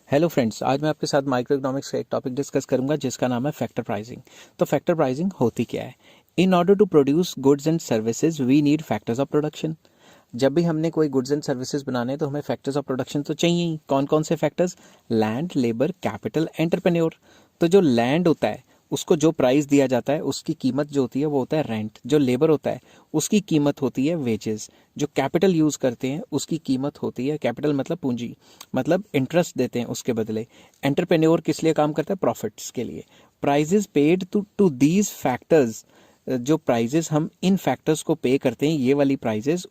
Hello friends, आज मैं आपके साथ माइक्रो इकोनॉमिक्स का एक टॉपिक डिस्कस करूंगा जिसका नाम है फैक्टर प्राइसिंग। तो फैक्टर प्राइसिंग होती क्या है? In order to produce goods and services we need factors of production. जब भी हमने कोई गुड्स एंड सर्विसेज बनाने हैं तो हमें फैक्टर्स ऑफ प्रोडक्शन तो चाहिए ही। कौन कौन से factors? Land, labour, capital, entrepreneur. तो जो लैंड होता है उसको जो प्राइस दिया जाता है उसकी कीमत जो होती है वो होता है रेंट। जो लेबर होता है उसकी कीमत होती है वेजेस। जो कैपिटल यूज़ करते हैं उसकी कीमत होती है, कैपिटल मतलब पूंजी, मतलब इंटरेस्ट देते हैं उसके बदले। एंटरप्रेन्योर किस लिए काम करता है? प्रॉफिट्स के लिए। Prices paid to these factors, जो प्राइजेस हम इन फैक्टर्स को पे करते हैं, ये वाली प्राइजेस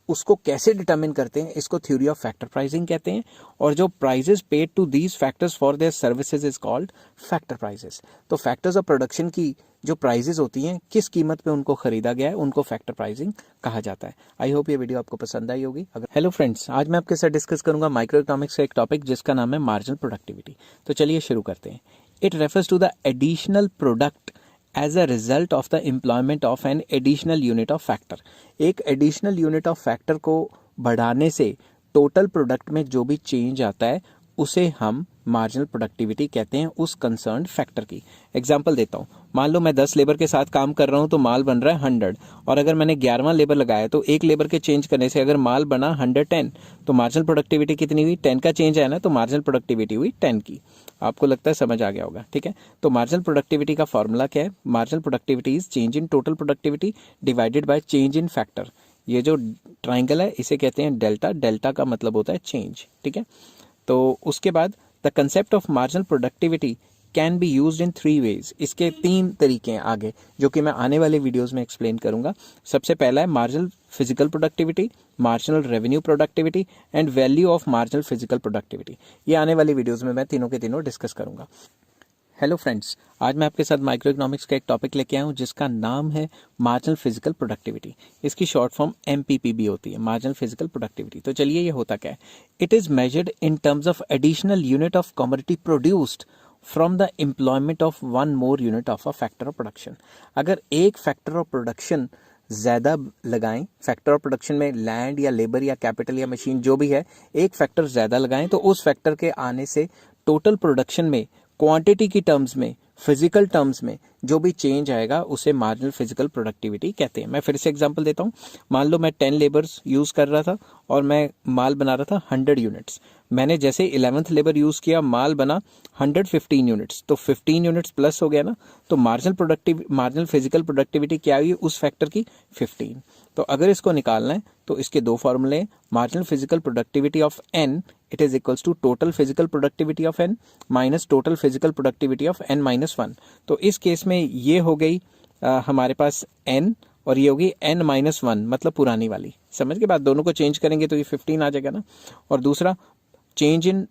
उसको कैसे डिटरमिन करते हैं, इसको थ्योरी ऑफ फैक्टर प्राइसिंग कहते हैं। और जो prices paid to these factors for their services is called factor prices. तो फैक्टर्स ऑफ प्रोडक्शन की जो प्राइजेस होती हैं, किस कीमत पे उनको खरीदा गया है, उनको फैक्टर प्राइसिंग कहा जाता है। आई होप ये वीडियो आपको पसंद आई होगी। हेलो फ्रेंड्स, आज मैं आपके साथ डिस्कस करूंगा माइक्रो इकोनॉमिक्स का एक टॉपिक जिसका नाम है मार्जिनल प्रोडक्टिविटी। तो चलिए शुरू करते हैं। It refers to the additional product as a result of the employment of an additional unit of factor. एक एडिशनल यूनिट ऑफ फैक्टर को बढ़ाने से टोटल प्रोडक्ट में जो भी चेंज आता है उसे हम मार्जिनल प्रोडक्टिविटी कहते हैं, उस कंसर्न फैक्टर की। एग्जांपल देता हूँ, मान लो मैं 10 लेबर के साथ काम कर रहा हूँ तो माल बन रहा है 100, और अगर मैंने 11वां लेबर लगाया तो एक लेबर के चेंज करने से अगर माल बना 110, तो मार्जिनल प्रोडक्टिविटी कितनी हुई? 10 का चेंज आया ना, तो मार्जिनल प्रोडक्टिविटी हुई 10 की। आपको लगता है समझ आ गया होगा, ठीक है। तो मार्जिनल प्रोडक्टिविटी का फॉर्मूला क्या है? Marginal productivity is change in total productivity divided by change in factor. ये जो ट्राइंगल है इसे कहते हैं डेल्टा। डेल्टा का मतलब होता है चेंज, ठीक है। तो उसके बाद the concept of marginal productivity can be used in 3 ways. इसके 3 तरीके हैं आगे, जो कि मैं आने वाले वीडियोस में एक्सप्लेन करूंगा। सबसे पहला है marginal physical productivity, marginal revenue productivity and value of marginal physical productivity. ये आने वाली वीडियोस में मैं तीनों के तीनों डिस्कस करूंगा। हेलो फ्रेंड्स, आज मैं आपके साथ माइक्रो इकोनॉमिक्स का एक टॉपिक लेके आया हूँ जिसका नाम है मार्जिनल फिजिकल प्रोडक्टिविटी। इसकी शॉर्ट फॉर्म एमपीपीबी होती है, मार्जिनल फिजिकल प्रोडक्टिविटी। तो चलिए ये होता क्या है? It is measured in terms of additional unit of commodity produced from the employment of one more unit of a factor of production. अगर एक फैक्टर ऑफ प्रोडक्शन ज़्यादा लगाएं, फैक्टर ऑफ प्रोडक्शन में लैंड या लेबर या capital या machine जो भी है, एक फैक्टर ज़्यादा लगाएं तो उस फैक्टर के आने से टोटल प्रोडक्शन में क्वांटिटी की टर्म्स में, फिजिकल टर्म्स में जो भी चेंज आएगा उसे मार्जिनल फिजिकल प्रोडक्टिविटी कहते हैं। मैं फिर से एग्जांपल देता हूँ। मान लो मैं 10 लेबर्स यूज़ कर रहा था और मैं माल बना रहा था 100 यूनिट्स। मैंने जैसे 11th लेबर यूज़ किया, माल बना 115 यूनिट्स, तो 15 यूनिट्स प्लस हो गया ना। तो मार्जिनल फिजिकल प्रोडक्टिविटी क्या हुई उस फैक्टर की? 15। तो अगर इसको निकालना है तो इसके दो फॉर्मूले। Marginal physical productivity of N, it is equals to total physical productivity of N minus total physical productivity of N minus 1। तो इस केस में ये हो गई हमारे पास एन, और ये होगी एन माइनस 1, मतलब पुरानी वाली। समझ के बाद दोनों को चेंज करेंगे तो ये 15 आ जाएगा ना। और दूसरा change in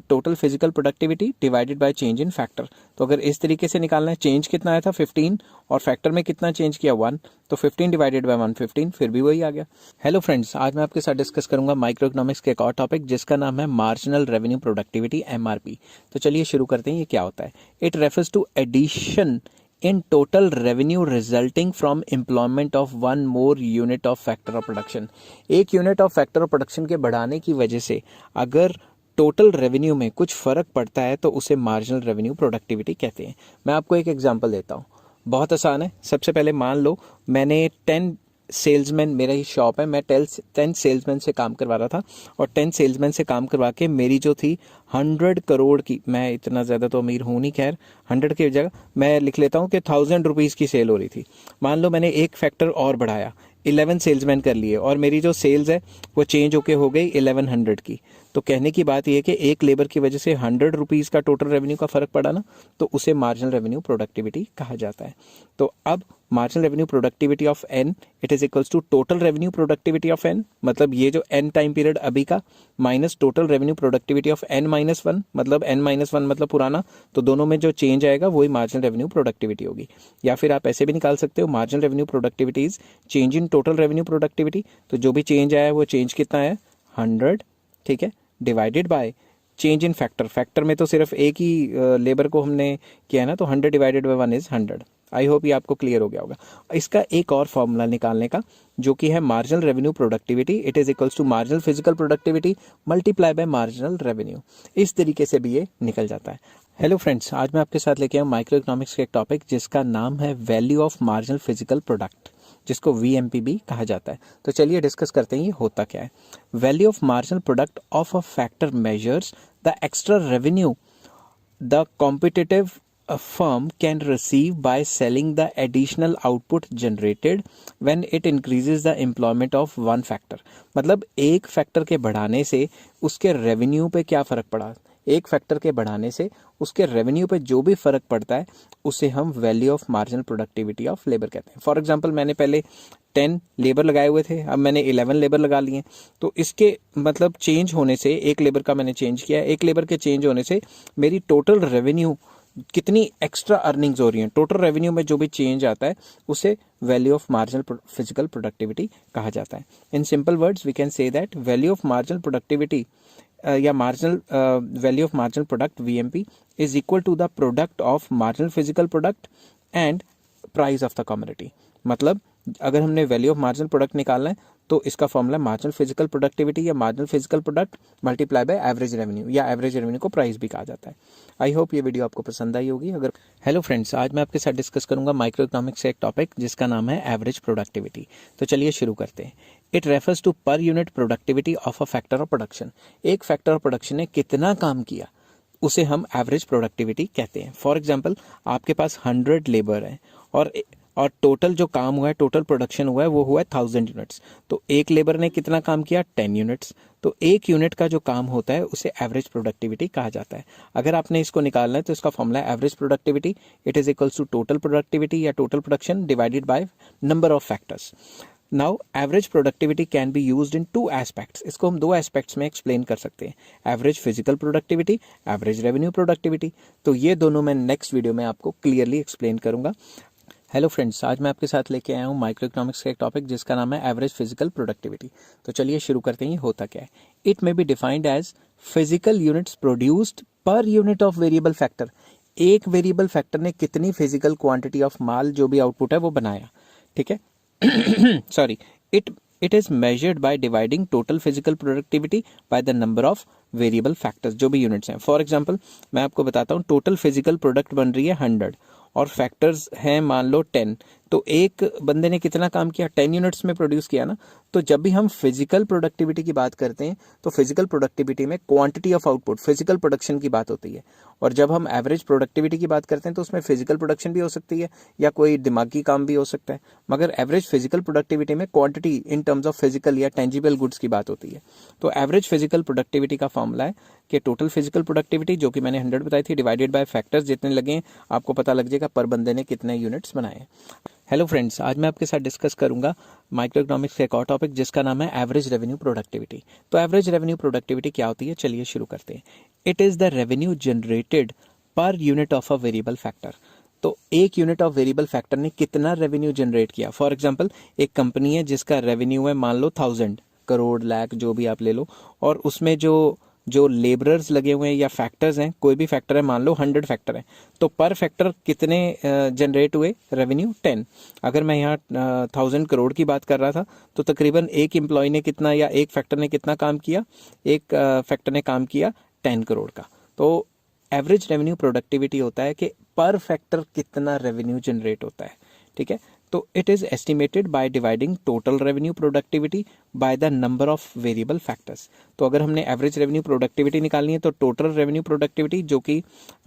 total physical productivity divided by change in factor. तो अगर इस तरीके से निकालना है, चेंज कितना आया था 15 और फैक्टर में कितना चेंज किया 1, तो 15 डिवाइडेड बाय 115, फिर भी वही आ गया। हेलो फ्रेंड्स, आज मैं आपके साथ डिस्कस करूंगा माइक्रो इकोनॉमिक्स के एक और टॉपिक जिसका नाम है मार्जिनल रेवेन्यू प्रोडक्टिविटी, एमआरपी। तो चलिए शुरू करते हैं, ये क्या होता है? It refers to addition in total revenue resulting from employment of one more unit of factor of production। एक unit of factor of production के बढ़ाने की वजह से अगर टोटल रेवेन्यू में कुछ फर्क पड़ता है तो उसे मार्जिनल रेवेन्यू प्रोडक्टिविटी कहते हैं। मैं आपको एक एग्जांपल देता हूँ, बहुत आसान है। सबसे पहले मान लो मैंने 10 सेल्समैन, मेरा ही शॉप है, मैं 10 सेल्समैन से काम करवा रहा था, और 10 सेल्समैन से काम करवा के मेरी जो थी 100 करोड़ की, मैं इतना ज़्यादा तो अमीर हूँ नहीं, खैर 100 की जगह मैं लिख लेता हूँ कि 1000 रुपीज़ की सेल हो रही थी। मान लो मैंने एक फैक्टर और बढ़ाया, 11 सेल्समैन कर लिए, और मेरी जो सेल्स है वो चेंज होके हो गई 1100 की। तो कहने की बात यह है कि एक लेबर की वजह से 100 रुपीज़ का टोटल रेवेन्यू का फर्क पड़ा ना, तो उसे मार्जिनल रेवेन्यू प्रोडक्टिविटी कहा जाता है। तो अब marginal revenue productivity of N, it is equals to total revenue productivity of N, मतलब ये जो एन टाइम पीरियड अभी का, minus total revenue productivity of N minus 1, मतलब एन माइनस 1 मतलब पुराना। तो दोनों में जो चेंज आएगा वही मार्जिनल रेवेन्यू प्रोडक्टिविटी होगी। या फिर आप ऐसे भी निकाल सकते हो, marginal revenue productivity is change in total revenue productivity. तो जो भी चेंज आया वो चेंज कितना है? 100, ठीक है, divided by change in factor. Factor में तो सिर्फ एक ही लेबर को हमने किया है ना, तो 100 divided by 1 is 100। I hope ये आपको क्लियर हो गया होगा। इसका एक और फॉर्मूला निकालने का जो कि है marginal revenue productivity, it is equals to marginal physical productivity multiply by marginal revenue. इस तरीके से भी ये निकल जाता है। हेलो फ्रेंड्स, आज मैं आपके साथ लेके आया माइक्रो इकोनॉमिक्स का एक टॉपिक जिसका नाम है value of marginal physical product, जिसको VMP भी कहा जाता है। तो चलिए डिस्कस करते हैं ये होता क्या है। Value of marginal product of a factor measures the extra revenue the competitive firm can receive by selling the additional output generated when it increases the employment of one factor। मतलब एक factor के बढ़ाने से उसके revenue पे क्या फ़र्क पड़ा, एक फैक्टर के बढ़ाने से उसके रेवेन्यू पे जो भी फ़र्क पड़ता है उसे हम value of marginal productivity of labour कहते हैं। फॉर एग्जांपल मैंने पहले 10 लेबर लगाए हुए थे, अब मैंने 11 लेबर लगा लिए, तो इसके मतलब चेंज होने से एक लेबर का मैंने चेंज किया, एक लेबर के चेंज होने से मेरी टोटल रेवेन्यू कितनी एक्स्ट्रा अर्निंग्स हो रही हैं, टोटल रेवेन्यू में जो भी चेंज आता है उसे value of marginal physical productivity कहा जाता है। In simple words we can say that value of marginal productivity या marginal value of marginal product VMP is equal to the product of marginal physical product and price of the commodity. मतलब अगर हमने value of marginal product निकालना है तो इसका formula marginal physical productivity या marginal physical product multiply by average revenue, या average revenue को प्राइस भी कहा जाता है। आई होप ये वीडियो आपको पसंद आई होगी। अगर हेलो फ्रेंड्स, आज मैं आपके साथ डिस्कस करूंगा माइक्रो इकोनॉमिक्स से एक टॉपिक जिसका नाम है एवरेज प्रोडक्टिविटी। तो चलिए शुरू करते हैं। It refers to per unit productivity of a factor of production. एक फैक्टर ऑफ प्रोडक्शन ने कितना काम किया उसे हम एवरेज प्रोडक्टिविटी कहते हैं। फॉर एग्जाम्पल आपके पास 100 लेबर है और टोटल जो काम हुआ है, टोटल प्रोडक्शन हुआ है वो हुआ है 1000 यूनिट्स। तो एक लेबर ने कितना काम किया, 10 यूनिट्स। तो एक यूनिट का जो काम होता है उसे एवरेज प्रोडक्टिविटी कहा जाता है। अगर आपने इसको निकालना है तो इसका फॉर्मूला है average productivity, it is equals to total productivity या total production divided by number of factors. Now average productivity can be used in 2 aspects. इसको हम 2 एस्पेक्ट्स में एक्सप्लेन कर सकते हैं, average physical productivity, average revenue productivity. तो ये दोनों मैं नेक्स्ट वीडियो में आपको क्लियरली एक्सप्लेन करूंगा। हेलो फ्रेंड्स, आज मैं आपके साथ लेके आया हूँ माइक्रो इकोनॉमिक्स का एक टॉपिक जिसका नाम है एवरेज फिजिकल प्रोडक्टिविटी। तो चलिए शुरू करते हैं, ये होता क्या है। It may be defined as physical units produced per unit of variable factor. एक वेरिएबल फैक्टर ने कितनी फिजिकल क्वांटिटी ऑफ माल जो भी आउटपुट है वो बनाया, ठीक है। Sorry, it is measured by dividing total physical productivity by the number of variable factors जो भी यूनिट्स हैं। फॉर एग्जांपल मैं आपको बताता हूँ, टोटल फिजिकल प्रोडक्ट बन रही है 100 और फैक्टर्स हैं मान लो 10। तो एक बंदे ने कितना काम किया, 10 यूनिट्स में प्रोड्यूस किया ना। तो जब भी हम फिजिकल प्रोडक्टिविटी की बात करते हैं तो फिजिकल प्रोडक्टिविटी में quantity of output, physical production की बात होती है। और जब हम एवरेज प्रोडक्टिविटी की बात करते हैं तो उसमें फिजिकल प्रोडक्शन भी हो सकती है या कोई दिमागी काम भी हो सकता है, मगर एवरेज फिजिकल प्रोडक्टिविटी में quantity in terms of physical या टेंजिबल गुड्स की बात होती है। तो एवरेज फिजिकल प्रोडक्टिविटी का फॉर्मूला है कि टोटल फिजिकल प्रोडक्टिविटी जो कि मैंने 100 बताई थी डिवाइडेड बाय फैक्टर्स जितने लगे, आपको पता लग जाएगा पर बंदे ने कितने यूनिट्स बनाए। हेलो फ्रेंड्स, आज मैं आपके साथ डिस्कस करूंगा माइक्रो इकोनॉमिक्स का एक और टॉपिक जिसका नाम है एवरेज रेवेन्यू प्रोडक्टिविटी। तो एवरेज रेवेन्यू प्रोडक्टिविटी क्या होती है, चलिए शुरू करते हैं। It is the revenue generated पर unit of a variable factor. तो एक यूनिट ऑफ वेरिएबल फैक्टर ने कितना रेवेन्यू जनरेट किया। फॉर एग्जांपल एक कंपनी है जिसका रेवेन्यू है मान लो 1000 करोड़, लाख, जो भी आप ले लो, और उसमें जो लेबरर्स लगे हुए हैं या फैक्टर्स हैं, कोई भी फैक्टर है, मान लो 100 फैक्टर है, तो पर फैक्टर कितने जनरेट हुए, रेवेन्यू 10। अगर मैं यहाँ 1000 करोड़ की बात कर रहा था तो तकरीबन एक एम्प्लॉय ने कितना या एक फैक्टर ने कितना काम किया, एक फैक्टर ने काम किया 10 करोड़ का। तो एवरेज रेवेन्यू प्रोडक्टिविटी होता है कि पर फैक्टर कितना रेवेन्यू जनरेट होता है, ठीक है। तो it is estimated by dividing total revenue productivity by the number of variable factors. तो अगर हमने एवरेज रेवेन्यू प्रोडक्टिविटी निकालनी है तो टोटल रेवेन्यू प्रोडक्टिविटी जो कि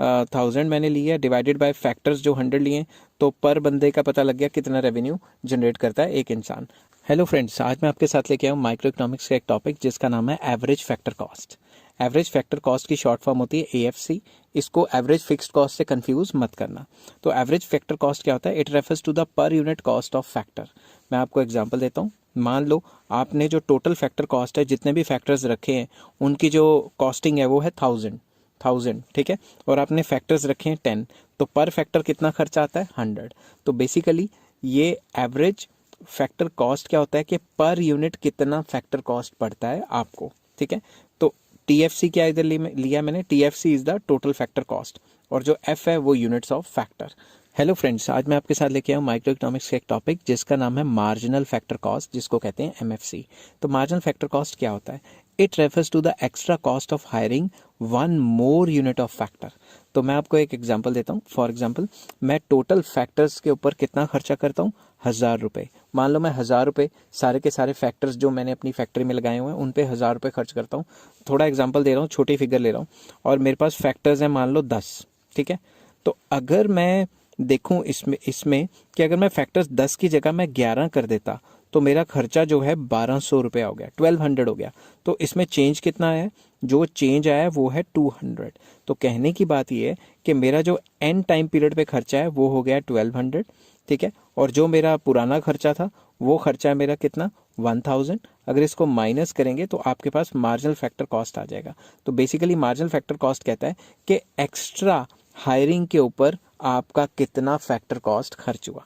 1000 मैंने ली है डिवाइडेड बाय फैक्टर्स जो 100 लिए हैं, तो पर बंदे का पता लग गया कितना रेवेन्यू जनरेट करता है एक इंसान। हेलो फ्रेंड्स, आज मैं आपके साथ लेके आया हूँ माइक्रो इकोनॉमिक्स का एक टॉपिक जिसका नाम है average factor cost. Average factor cost की शॉर्ट फॉर्म होती है AFC। इसको एवरेज फिक्स्ड कॉस्ट से कंफ्यूज मत करना। तो एवरेज फैक्टर कॉस्ट क्या होता है, it refers to the per unit cost of factor. मैं आपको एग्जांपल देता हूँ। मान लो आपने जो टोटल फैक्टर कॉस्ट है, जितने भी फैक्टर्स रखे हैं उनकी जो कॉस्टिंग है वो है 1000, ठीक है, और आपने फैक्टर्स रखे हैं 10, तो पर फैक्टर कितना खर्चा आता है, 100। तो बेसिकली ये एवरेज फैक्टर कॉस्ट क्या होता है कि पर यूनिट कितना फैक्टर कॉस्ट पड़ता है आपको, ठीक है। तो TFC क्या इधर लिया मैंने, TFC is the total factor cost, और जो F है वो units of factor. Hello friends, आज मैं आपके साथ लेके आया हूँ माइक्रो इकोनॉमिक्स का एक टॉपिक जिसका नाम है मार्जिनल फैक्टर कॉस्ट, जिसको कहते हैं एमएफसी। तो मार्जिनल फैक्टर कॉस्ट क्या होता है? It refers to the extra cost of hiring one more unit of factor. तो मैं आपको एक एग्जांपल देता हूँ। फॉर एग्जांपल, मैं टोटल फैक्टर्स के ऊपर कितना खर्चा करता हूँ? 1,000 रुपये। मान लो मैं 1,000 रुपये सारे के सारे फैक्टर्स जो मैंने अपनी फैक्ट्री में लगाए हुए हैं उन पे 1,000 रुपये खर्च करता हूँ। थोड़ा एग्जाम्पल दे रहा हूँ, छोटी फिगर ले रहा हूँ, और मेरे पास फैक्टर्स हैं मान लो 10। ठीक है, तो अगर मैं देखूं इसमें इसमें कि अगर मैं फैक्टर्स 10 की जगह मैं 11 कर देता तो मेरा खर्चा जो है 1,200 रुपया हो गया, 1,200 हो गया। तो इसमें चेंज कितना है? जो चेंज आया है वो है 200। तो कहने की बात ये है कि मेरा जो एन टाइम पीरियड पे खर्चा है वो हो गया 1,200। ठीक है, और जो मेरा पुराना खर्चा था वो खर्चा है मेरा कितना? 1,000। अगर इसको माइनस करेंगे तो आपके पास मार्जिनल फैक्टर कॉस्ट आ जाएगा। तो बेसिकली मार्जिनल फैक्टर कॉस्ट कहता है कि एक्स्ट्रा हायरिंग के ऊपर आपका कितना फैक्टर कॉस्ट खर्च हुआ।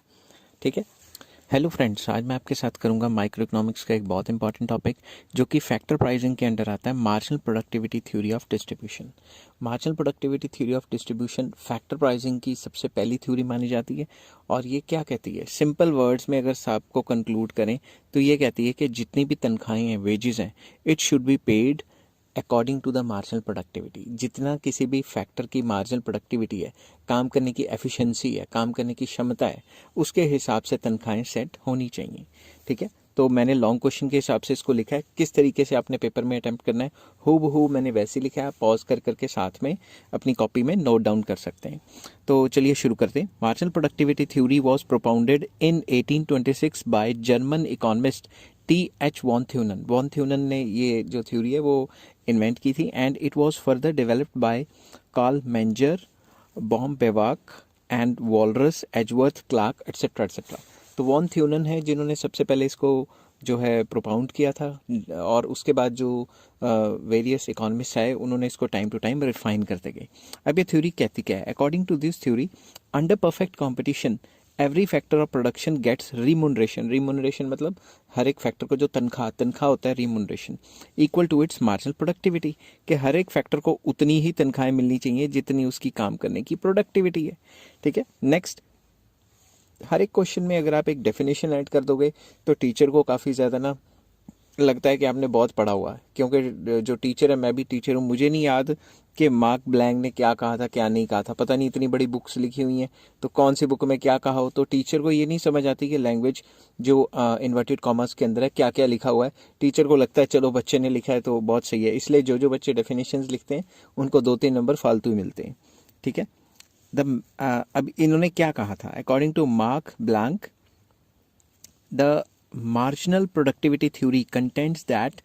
ठीक है, हेलो फ्रेंड्स, आज मैं आपके साथ करूंगा माइक्रो इकोनॉमिक्स का एक बहुत इंपॉर्टेंट टॉपिक जो कि फैक्टर प्राइसिंग के अंडर आता है, marginal productivity theory of distribution. Marginal productivity theory of distribution factor pricing की सबसे पहली थ्योरी मानी जाती है। और ये क्या कहती है? सिंपल वर्ड्स में अगर सबको कंक्लूड करें तो ये कहती है कि जितनी भी तनख्वाहें हैं, वेजेस हैं, it should be paid according to the marginal productivity. जितना किसी भी फैक्टर की मार्जिनल प्रोडक्टिविटी है, काम करने की एफिशिएंसी है, काम करने की क्षमता है, उसके हिसाब से तनख्वाहें सेट होनी चाहिए। ठीक है, तो मैंने लॉन्ग क्वेश्चन के हिसाब से इसको लिखा है। किस तरीके से आपने पेपर में अटेम्प्ट करना है हूबहू मैंने वैसे लिखा है। पॉज कर करके साथ में अपनी कॉपी में नोट डाउन कर सकते हैं। तो चलिए शुरू करते हैं। Marginal productivity theory was propounded in 1826 by German economist T.H. Von Thunen. Von Thunen ने ये जो थ्योरी है वो इन्वेंट की थी, and it was further developed by Carl Menger, Bohm Bawerk and Walras, Edgeworth Clark et cetera et cetera. तो von Thunen है जिन्होंने सबसे पहले इसको जो है प्रोपाउंड किया था, और उसके बाद जो वेरियस इकोनॉमिस्ट आए उन्होंने इसको टाइम टू टाइम रिफाइन करते गए। अब ये थ्योरी कहती क्या है? According to this theory, under perfect competition every factor of production gets remuneration. Remuneration मतलब हर एक फैक्टर को जो तनख्वाह होता है, remuneration equal to its marginal productivity. कि हर एक फैक्टर को उतनी ही तनख्वाहें मिलनी चाहिए जितनी उसकी काम करने की प्रोडक्टिविटी है। ठीक है, नेक्स्ट, हर एक क्वेश्चन में अगर आप एक डेफिनेशन ऐड कर दोगे तो टीचर को काफ़ी ज़्यादा ना लगता है कि आपने बहुत पढ़ा हुआ है, क्योंकि जो टीचर है, मैं भी टीचर हूँ, मुझे नहीं याद कि मार्क ब्लैंक ने क्या कहा था क्या नहीं कहा था। पता नहीं, इतनी बड़ी बुक्स लिखी हुई हैं तो कौन सी बुक में क्या कहा हो। तो टीचर को ये नहीं समझ आती कि लैंग्वेज जो इन्वर्टेड कॉमर्स के अंदर है क्या क्या लिखा हुआ है। टीचर को लगता है चलो बच्चे ने लिखा है तो बहुत सही है, इसलिए जो जो बच्चे डेफिनेशंस लिखते हैं उनको 2-3 नंबर फालतू ही मिलते हैं। ठीक है, अब इन्होंने क्या कहा था? According to Mark Blaug, the marginal productivity theory contends that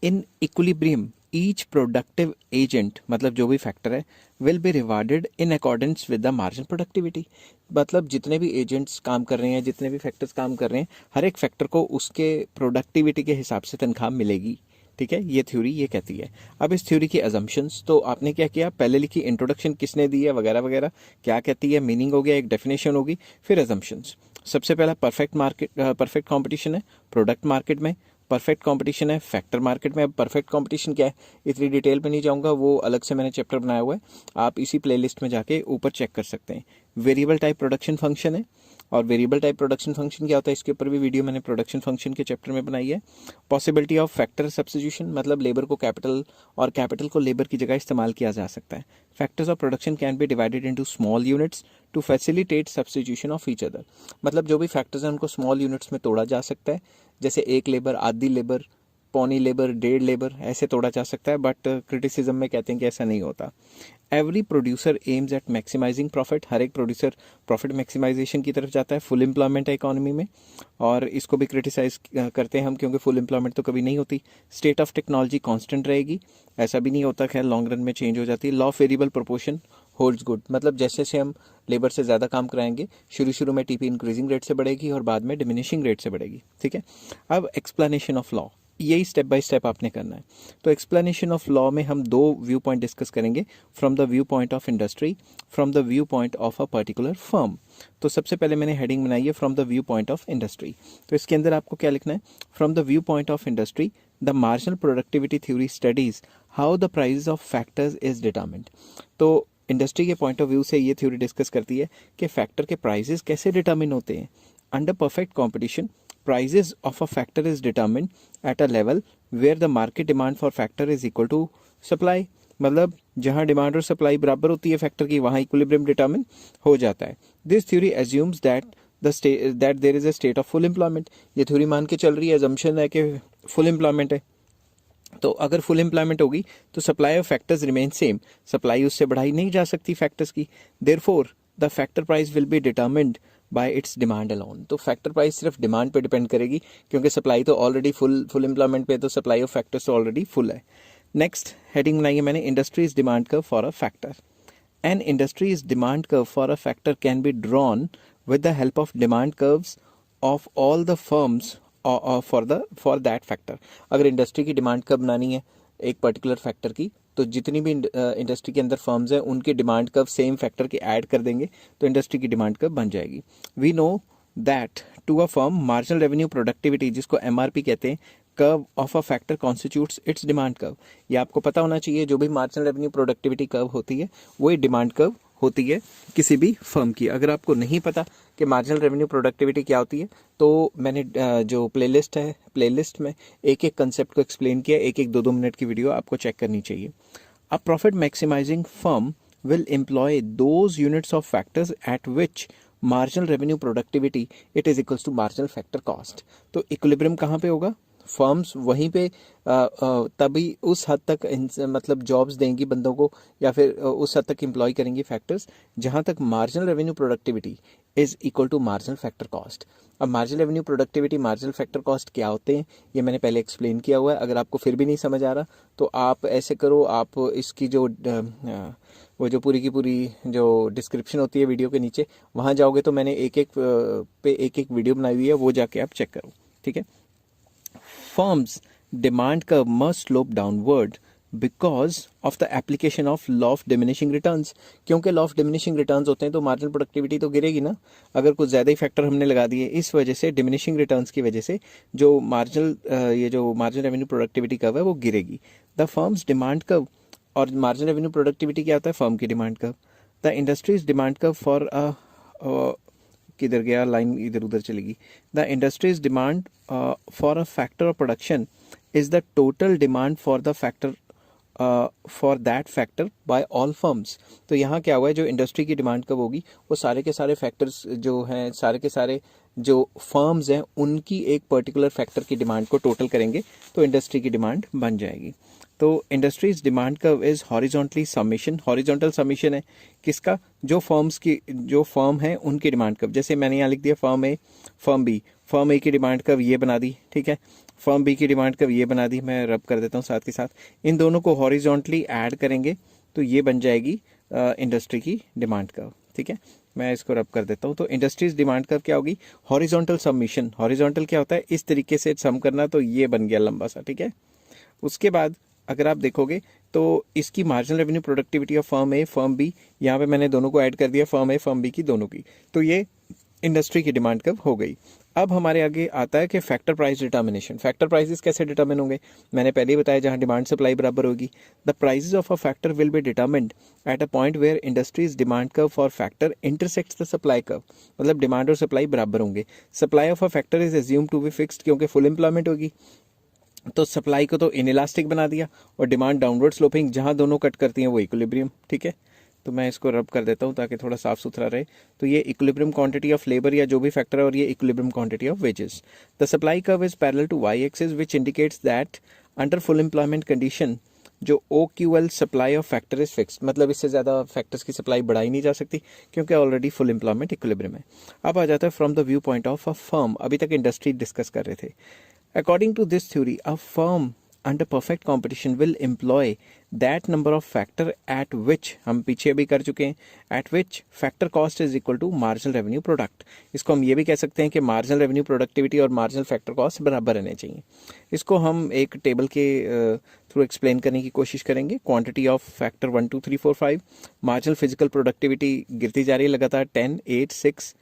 in equilibrium each productive agent, मतलब जो भी फैक्टर है, will be rewarded in accordance with the marginal productivity। मतलब जितने भी एजेंट्स काम कर रहे हैं, जितने भी फैक्टर्स काम कर रहे हैं, हर एक फैक्टर को उसके प्रोडक्टिविटी के हिसाब से तनख्वाह मिलेगी। ठीक है, ये थ्योरी ये कहती है। अब इस थ्योरी की अजम्पशंस, तो आपने क्या किया, पहले लिखी इंट्रोडक्शन किसने दी है वगैरह वगैरह, क्या कहती है, मीनिंग हो गया, एक डेफिनेशन होगी, फिर अजम्पशंस। सबसे पहला परफेक्ट कंपटीशन है प्रोडक्ट मार्केट में, परफेक्ट कंपटीशन है फैक्टर मार्केट में। अब परफेक्ट कंपटीशन क्या है इतनी डिटेल पे नहीं जाऊंगा, वो अलग से मैंने चैप्टर बनाया हुआ है, आप इसी प्लेलिस्ट में जाके ऊपर चेक कर सकते हैं। वेरिएबल टाइप प्रोडक्शन फंक्शन है, और वेरिएबल टाइप प्रोडक्शन फंक्शन क्या होता है इसके ऊपर भी वीडियो मैंने प्रोडक्शन फंक्शन के चैप्टर में बनाई है। पॉसिबिलिटी ऑफ फैक्टर सब्स्टिट्यूशन, मतलब लेबर को कैपिटल और कैपिटल को लेबर की जगह इस्तेमाल किया जा सकता है। Factors of production can be divided into small units to facilitate substitution of each other. मतलब जो भी फैक्टर्स हैं उनको स्मॉल यूनिट्स में तोड़ा जा सकता है, जैसे 1 लेबर, आधी लेबर, पौनी लेबर, 1.5 लेबर, ऐसे तोड़ा जा सकता है। बट क्रिटिसिज्म में कहते हैं कि ऐसा नहीं होता। Every producer aims at maximising profit, हर एक प्रोड्यूसर प्रॉफिट मैक्सिमाइजेशन की तरफ जाता है। फुल एम्प्लॉयमेंट है इकोनॉमी में, और इसको भी क्रिटिसाइज करते हैं हम, क्योंकि फुल एम्प्लॉयमेंट तो कभी नहीं होती। स्टेट ऑफ टेक्नोलॉजी कांस्टेंट रहेगी, ऐसा भी नहीं होता, खैर लॉन्ग रन में चेंज हो जाती है। Law of variable proportion holds good, मतलब जैसे से हम लेबर से ज़्यादा काम कराएंगे, शुरू में टीपी इंक्रीजिंग रेट से बढ़ेगी और बाद में डिमिनिशिंग रेट से बढ़ेगी। ठीक है, अब एक्सप्लेनेशन ऑफ लॉ, यही स्टेप बाय स्टेप आपने करना है। तो एक्सप्लेनेशन ऑफ लॉ में हम 2 व्यू पॉइंट डिस्कस करेंगे, from the view point of industry, from the view point of a particular firm. तो सबसे पहले मैंने हेडिंग बनाई है from the view point of industry. तो इसके अंदर आपको क्या लिखना है? From the view point of industry, the marginal productivity theory studies how the price of factors is determined. तो इंडस्ट्री के पॉइंट ऑफ व्यू से ये थ्योरी डिस्कस करती है कि फैक्टर के प्राइजेस कैसे डिटर्मिन होते हैं। Under perfect competition prices of a factor is determined at a level where the market demand for factor is equal to supply। मतलब जहां डिमांड और सप्लाई बराबर होती है फैक्टर की, वहां इक्विलिब्रियम डिटर्मिन हो जाता है। This theory assumes that there is a state of full employment. ये थ्योरी मान के चल रही है, अजम्पशन है कि फुल एम्प्लॉयमेंट है। तो अगर फुल एम्प्लॉयमेंट होगी तो supply of factors remain same, supply उससे बढ़ाई नहीं जा सकती फैक्टर्स की। Therefore the factor price will be determined by its demand alone. तो फैक्टर प्राइस सिर्फ डिमांड पे डिपेंड करेगी, क्योंकि सप्लाई तो ऑलरेडी फुल एम्प्लॉयमेंट पे, तो सप्लाई ऑफ फैक्टर्स तो ऑलरेडी फुल है। नेक्स्ट हेडिंग बनाई है मैंने, industry's demand curve for a factor. An industry's demand curve for a factor can be drawn with the help of demand curves of all the firms for that factor. अगर industry की demand curve बनानी है एक particular factor की, तो जितनी भी industry के अंदर फर्म्स हैं उनकी डिमांड कर्व सेम फैक्टर के ऐड कर देंगे तो इंडस्ट्री की डिमांड कर्व बन जाएगी। We know that to a firm marginal revenue productivity, जिसको एमआरपी कहते हैं, curve of a factor constitutes its demand curve. ये आपको पता होना चाहिए, जो भी मार्जिनल रेवेन्यू प्रोडक्टिविटी कर्व होती है वही डिमांड कर्व होती है किसी भी फर्म की। अगर आपको नहीं पता कि मार्जिनल रेवेन्यू प्रोडक्टिविटी क्या होती है, तो मैंने जो प्लेलिस्ट है, प्लेलिस्ट में एक एक कंसेप्ट को एक्सप्लेन किया, एक एक 2-2 मिनट की वीडियो आपको चेक करनी चाहिए। A profit maximising firm will employ those units of factors at which marginal revenue productivity it is equals to marginal factor cost। तो इक्विलिब्रियम कहाँ पे होगा? फर्म्स वहीं पे तभी उस हद तक मतलब जॉब्स देंगी बंदों को, या फिर उस हद तक एम्प्लॉय करेंगी फैक्टर्स जहाँ तक marginal revenue productivity is equal to marginal factor cost. अब marginal revenue productivity, marginal factor cost क्या होते हैं ये मैंने पहले एक्सप्लेन किया हुआ है। अगर आपको फिर भी नहीं समझ आ रहा तो आप ऐसे करो, आप इसकी जो वो जो पूरी की पूरी जो डिस्क्रिप्शन होती है वीडियो के नीचे, वहाँ जाओगे तो मैंने एक एक पे एक एक वीडियो बनाई हुई है, वो जाके आप चेक करो, ठीक है। Firms demand curve must slope downward because of the application of law of diminishing returns। क्योंकि law of diminishing returns होते हैं तो मार्जिनल प्रोडक्टिविटी तो गिरेगी ना, अगर कुछ ज़्यादा ही फैक्टर हमने लगा दिए। इस वजह से डिमिनिशिंग रिटर्न्स की वजह से जो ये जो मार्जिनल रेवेन्यू प्रोडक्टिविटी कर्व है वो गिरेगी। द फर्म्स डिमांड कर्व, और मार्जिनल रेवेन्यू प्रोडक्टिविटी क्या होता है? फर्म की demand curve. The industries demand curve for किधर गया, लाइन इधर उधर चलेगी। The industries demand for a factor of production is the total demand for the factor for that factor by all firms. तो यहाँ क्या हुआ है, जो इंडस्ट्री की डिमांड कब होगी, वो सारे के सारे फैक्टर्स जो हैं, सारे के सारे जो फर्म्स हैं उनकी एक पर्टिकुलर फैक्टर की डिमांड को टोटल करेंगे तो इंडस्ट्री की डिमांड बन जाएगी। तो industries demand curve is horizontally summation, horizontal summation है किसका? जो फर्म्स की, जो फर्म है उनकी डिमांड कर्व। जैसे मैंने यहाँ लिख दिया firm A, firm B, firm ए की डिमांड कर्व ये बना दी, ठीक है, फर्म बी की डिमांड कर्व ये बना दी। मैं रब कर देता हूँ साथ के साथ, इन दोनों को हॉरिजॉन्टली ऐड करेंगे तो ये बन जाएगी इंडस्ट्री की डिमांड कर्व, ठीक है। मैं इसको रब कर देता हूँ। तो इंडस्ट्रीज डिमांड कर्व क्या होगी? Horizontal submission. हॉरिजॉन्टल क्या होता है? इस तरीके से सम करना, तो ये बन गया लंबा सा, ठीक है। उसके बाद अगर आप देखोगे तो इसकी marginal revenue productivity of firm A, firm B, यहाँ पे मैंने दोनों को ऐड कर दिया, फर्म ए, फर्म बी की, दोनों की, तो ये इंडस्ट्री की डिमांड कर्व हो गई। अब हमारे आगे आता है कि factor price determination. Factor prices कैसे डिटर्मिन होंगे? मैंने पहले ही बताया, जहां डिमांड सप्लाई बराबर होगी। The prices of a factor will be determined at a point where industry's demand curve for factor intersects the supply curve. मतलब डिमांड और सप्लाई बराबर होंगे। Supply of a factor is assume to be fixed, क्योंकि full employment होगी, तो supply को तो inelastic बना दिया, और डिमांड डाउनवर्ड स्लोपिंग, जहां दोनों कट करती हैं वो इक्विलिब्रियम, ठीक है। तो मैं इसको रब कर देता हूं ताकि थोड़ा साफ सुथरा रहे। तो ये इक्विलिब्रियम क्वांटिटी ऑफ लेबर या जो भी फैक्टर है, और ये equilibrium quantity of wages. The supply curve is parallel to Y axis which indicates that under full employment condition जो OQL supply of factor is fixed. मतलब इससे ज़्यादा फैक्टर्स की सप्लाई बढ़ाई नहीं जा सकती, क्योंकि ऑलरेडी फुल एम्प्लॉयमेंट इक्विलिब्रियम है। अब आ जाता है from the view point of a firm. अभी तक इंडस्ट्री डिस्कस कर रहे थे। According to this theory, a firm under perfect competition will employ that number of factor at which, हम पीछे भी कर चुके हैं, at which factor cost is equal to marginal revenue product। इसको हम ये भी कह सकते हैं कि marginal revenue productivity और marginal factor cost बराबर रहने चाहिए। इसको हम एक टेबल के थ्रू एक्सप्लेन करने की कोशिश करेंगे। Quantity of factor 1 2 3 4 5, marginal physical productivity गिरती जा रही है लगातार, 10 8 6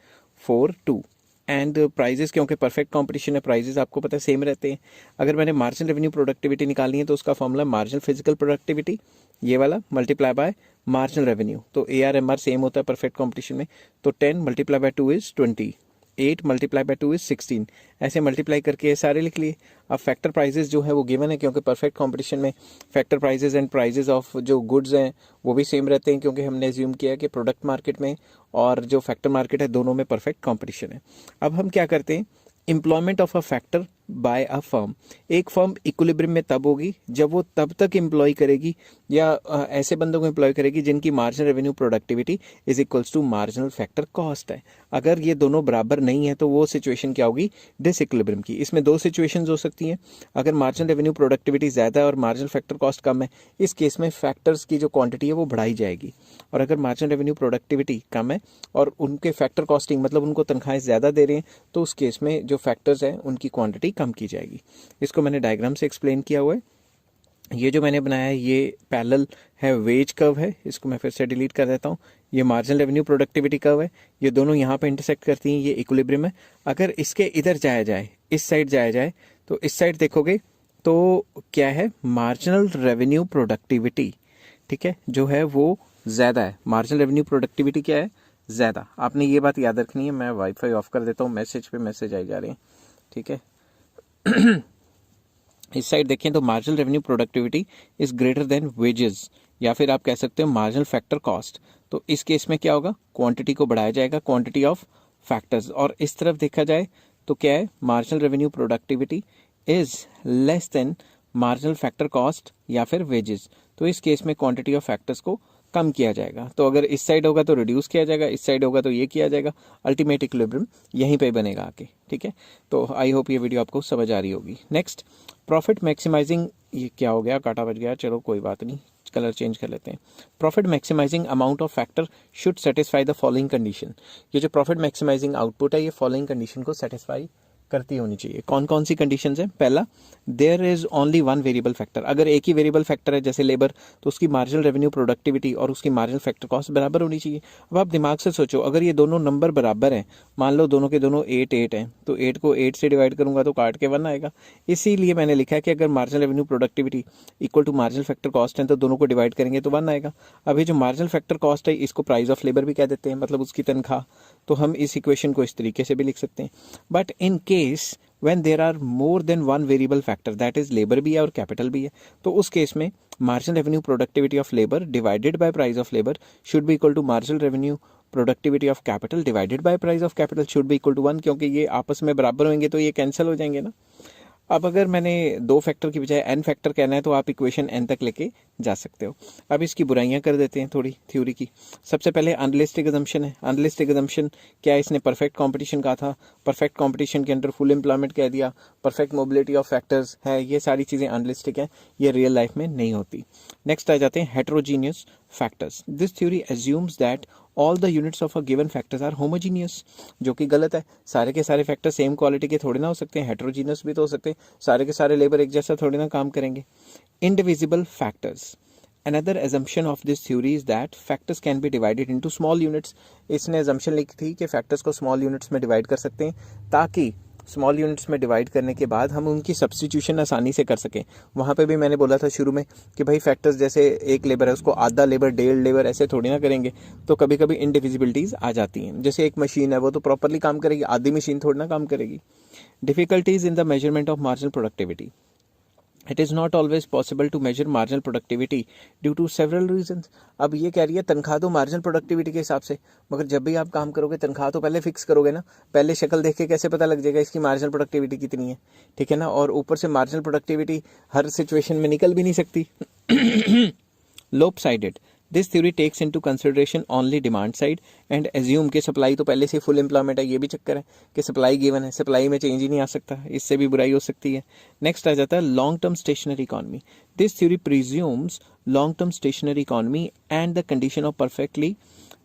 4 2। एंड प्राइजेस, क्योंकि परफेक्ट कंपटीशन है प्राइजेस आपको पता है सेम रहते हैं। अगर मैंने मार्जिनल रेवेन्यू प्रोडक्टिविटी निकालनी है तो उसका फॉर्मूला मार्जिनल फिजिकल प्रोडक्टिविटी ये वाला मल्टीप्लाई बाय मार्जिनल रेवेन्यू। तो ARMR सेम होता है परफेक्ट कंपटीशन में, तो 10 multiply by 2 is 20, 8 multiply by 2 is 16, ऐसे मल्टीप्लाई करके ये सारे लिख लिए। अब फैक्टर प्राइजेस जो है वो गिवन है, क्योंकि परफेक्ट कंपटीशन में factor prices and prices of जो गुड्स हैं वो भी सेम रहते हैं, क्योंकि हमने एज्यूम किया है कि प्रोडक्ट मार्केट में और जो फैक्टर मार्केट है दोनों में परफेक्ट कंपटीशन है। अब हम क्या करते हैं, employment of a factor by a firm. एक फर्म इक्विलिब्रियम में तब होगी जब वो तब तक एम्प्लॉय करेगी या ऐसे बंदों को एम्प्लॉय करेगी जिनकी marginal revenue productivity is equals to marginal factor cost है। अगर ये दोनों बराबर नहीं है तो वो सिचुएशन क्या होगी, डिसइक्विलिब्रियम की। इसमें दो सिचुएशंस हो सकती हैं। अगर मार्जिनल रेवेन्यू प्रोडक्टिविटी ज़्यादा है और मार्जिनल फैक्टर कॉस्ट कम है, इस केस में फैक्टर्स की जो क्वांटिटी है वो बढ़ाई जाएगी। और अगर मार्जिनल रेवेन्यू प्रोडक्टिविटी कम है और उनके फैक्टर कॉस्टिंग मतलब उनको तनख्वाहें ज़्यादा दे रहे हैं, तो उस केस में जो फैक्टर्स हैं उनकी क्वांटिटी कम की जाएगी। इसको मैंने डायग्राम से एक्सप्लेन किया हुआ है। ये जो मैंने बनाया है ये पैरेलल है वेज कर्व है, इसको मैं फिर से डिलीट कर देता हूँ। ये मार्जिनल रेवेन्यू प्रोडक्टिविटी कर्व है, ये दोनों यहाँ पे इंटरसेक्ट करती हैं, ये इक्विलिब्रियम है। अगर इसके इधर जाया जाए, इस साइड जाया जाए, तो इस साइड देखोगे तो क्या है, मार्जिनल रेवेन्यू प्रोडक्टिविटी, ठीक है, जो है वो ज़्यादा है। मार्जिनल रेवेन्यू प्रोडक्टिविटी क्या है, ज़्यादा। आपने ये बात याद रखनी है। मैं वाईफाई ऑफ कर देता हूँ, मैसेज पे मैसेज आई जा रहे हैं, ठीक है। इस साइड देखें तो marginal revenue productivity is greater than wages, या फिर आप कह सकते हो मार्जिनल फैक्टर कॉस्ट। तो इस केस में क्या होगा, क्वांटिटी को बढ़ाया जाएगा, क्वांटिटी ऑफ फैक्टर्स। और इस तरफ देखा जाए तो क्या है, marginal revenue productivity is less than marginal factor cost या फिर वेजेस। तो इस केस में क्वांटिटी ऑफ फैक्टर्स को कम किया जाएगा। तो अगर इस साइड होगा तो रिड्यूस किया जाएगा, इस साइड होगा तो ये किया जाएगा। अल्टीमेट इक्विलिब्रियम यहीं पे बनेगा आके, ठीक है। तो आई होप ये वीडियो आपको समझ आ रही होगी। नेक्स्ट, प्रॉफिट मैक्सिमाइजिंग, ये क्या हो गया, काटा बच गया, चलो कोई बात नहीं, कलर चेंज कर लेते हैं। Profit maximising amount of factor should satisfy the following condition. ये जो प्रॉफिट मैक्सिमाइजिंग आउटपुट है ये फॉलोइंग कंडीशन को सेटिस्फाई करती होनी चाहिए। कौन कौन सी कंडीशंस हैं? पहला, there is only one variable factor. अगर एक ही वेरिएबल फैक्टर है जैसे लेबर, तो उसकी मार्जिनल रेवेन्यू प्रोडक्टिविटी और उसकी मार्जिनल फैक्टर कॉस्ट बराबर होनी चाहिए। अब आप दिमाग से सोचो, अगर ये दोनों नंबर बराबर हैं, मान लो दोनों के दोनों 8 हैं, तो 8 को 8 से डिवाइड करूंगा तो काट के 1 आएगा। इसीलिए मैंने लिखा है कि अगर marginal revenue productivity equal to marginal factor cost है तो दोनों को डिवाइड करेंगे तो 1 आएगा। अभी जो मार्जिनल फैक्टर कॉस्ट है इसको प्राइस ऑफ लेबर भी कह देते हैं, मतलब उसकी तनख्वाह। तो हम इस इक्वेशन को इस तरीके से भी लिख सकते हैं। But in case when there are more than one variable factor, that is labor भी है और capital भी है, तो उस केस में marginal revenue productivity of labor divided by price of labor should be equal to marginal revenue productivity of capital divided by price of capital should be equal to 1, क्योंकि ये आपस में बराबर होंगे तो ये कैंसिल हो जाएंगे ना। अब अगर मैंने 2 फैक्टर की बजाय n फैक्टर कहना है तो आप इक्वेशन n तक लेके जा सकते हो। अब इसकी बुराइयां कर देते हैं थोड़ी थ्योरी की। सबसे पहले अनलिस्टिक अजम्पशन है। अनलिस्टिक अजम्पशन क्या है, इसने परफेक्ट कंपटीशन कहा था, परफेक्ट कंपटीशन के अंडर फुल एम्प्लॉयमेंट कह दिया, परफेक्ट मोबिलिटी ऑफ फैक्टर्स है, ये सारी चीज़ें अनलिस्टिक हैं, ये रियल लाइफ में नहीं होती। नेक्स्ट आ जाते हैं heterogeneous factors. This theory assumes that all the units of a given factors are homogeneous, जो कि गलत है। सारे के सारे फैक्टर सेम क्वालिटी के थोड़े ना हो सकते हैं, हेट्रोजीनियस भी तो हो सकते हैं। सारे के सारे लेबर एक जैसा थोड़े ना काम करेंगे। Indivisible factors, another assumption of this theory is that factors can be divided into small units। इसने assumption लिखी थी कि फैक्टर्स को स्मॉल यूनिट्स में डिवाइड कर सकते हैं, ताकि स्मॉल यूनिट्स में डिवाइड करने के बाद हम उनकी सब्स्टिट्यूशन आसानी से कर सकें। वहाँ पे भी मैंने बोला था शुरू में कि भाई फैक्टर्स जैसे एक लेबर है उसको आधा लेबर 1.5 लेबर ऐसे थोड़ी ना करेंगे, तो कभी कभी इंडिविजिबिलिटीज़ आ जाती हैं। जैसे एक मशीन है वो तो प्रॉपरली काम करेगी, आधी मशीन थोड़ी ना काम करेगी। Difficulties in the measurement of marginal productivity. It is not always possible to measure marginal productivity due to several reasons। अब ये कह रही है तनख्वाह तो मार्जिनल प्रोडक्टिविटी के हिसाब से, मगर जब भी आप काम करोगे तनख्वाह तो पहले फिक्स करोगे ना, पहले शक्ल देख के कैसे पता लग जाएगा इसकी मार्जिनल प्रोडक्टिविटी कितनी है, ठीक है ना। और ऊपर से मार्जिनल प्रोडक्टिविटी हर सिचुएशन में निकल भी नहीं सकती। Lopsided, this theory takes into consideration only demand side and assume के सप्लाई तो पहले से फुल एम्प्लॉयमेंट है। ये भी चक्कर है कि सप्लाई गिवन है, सप्लाई में चेंज ही नहीं आ सकता, इससे भी बुराई हो सकती है। नेक्स्ट आ जाता है long term stationary economy. This theory presumes long term stationary economy and the condition of perfectly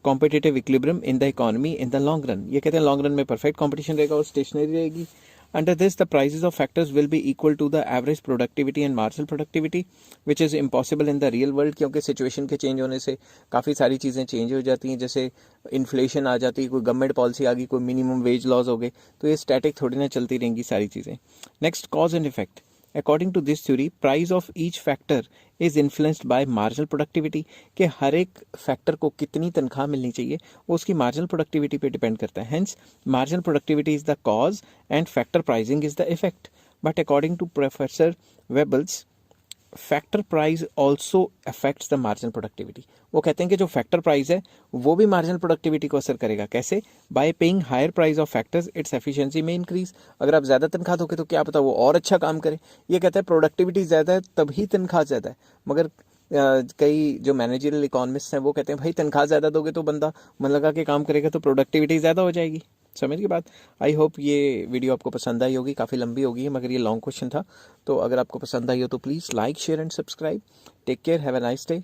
competitive equilibrium in the economy in the long run. ये कहते हैं लॉन्ग रन में परफेक्ट कॉम्पिटिशन रहेगा और स्टेशनरी रहेगी। Under this, the prices of factors will be equal to the average productivity and marginal productivity, which is impossible in the real world, क्योंकि situation के change होने से काफ़ी सारी चीज़ें चेंज हो जाती हैं. जैसे इन्फ्लेशन आ जाती है, कोई गवर्नमेंट पॉलिसी आ गई, कोई मिनिमम वेज लॉज हो गए, तो ये स्टैटिक थोड़ी ना चलती रहेंगी सारी चीज़ें. Next, cause and effect. According to this theory, price of each factor is influenced by marginal productivity. कि हर एक फैक्टर को कितनी तनख्वाह मिलनी चाहिए वो उसकी मार्जिनल प्रोडक्टिविटी पे डिपेंड करता है. Hence, marginal productivity is the cause and factor pricing is the effect. But according to Professor Webels, factor price also affects the marginal productivity. वो कहते हैं कि जो फैक्टर प्राइस है वो भी मार्जिनल प्रोडक्टिविटी को असर करेगा. कैसे? By paying higher price of factors its efficiency में इंक्रीज. अगर आप ज़्यादा तनख्वाह दोगे तो क्या पता वो और अच्छा काम करे. ये कहता है प्रोडक्टिविटी ज़्यादा है तभी तनख्वाह ज़्यादा है. मगर कई जो मैनेजरियल इकोनॉमिस्ट हैं वो कहते हैं भाई तनख्वाह ज़्यादा दोगे तो बंदा मन लगा के काम करेगा तो प्रोडक्टिविटी ज़्यादा हो जाएगी. समझ की बात. आई होप ये वीडियो आपको पसंद आई होगी. काफ़ी लंबी होगी मगर ये लॉन्ग क्वेश्चन था. तो अगर आपको पसंद आई हो तो please like share and subscribe. Take care. Have a nice day.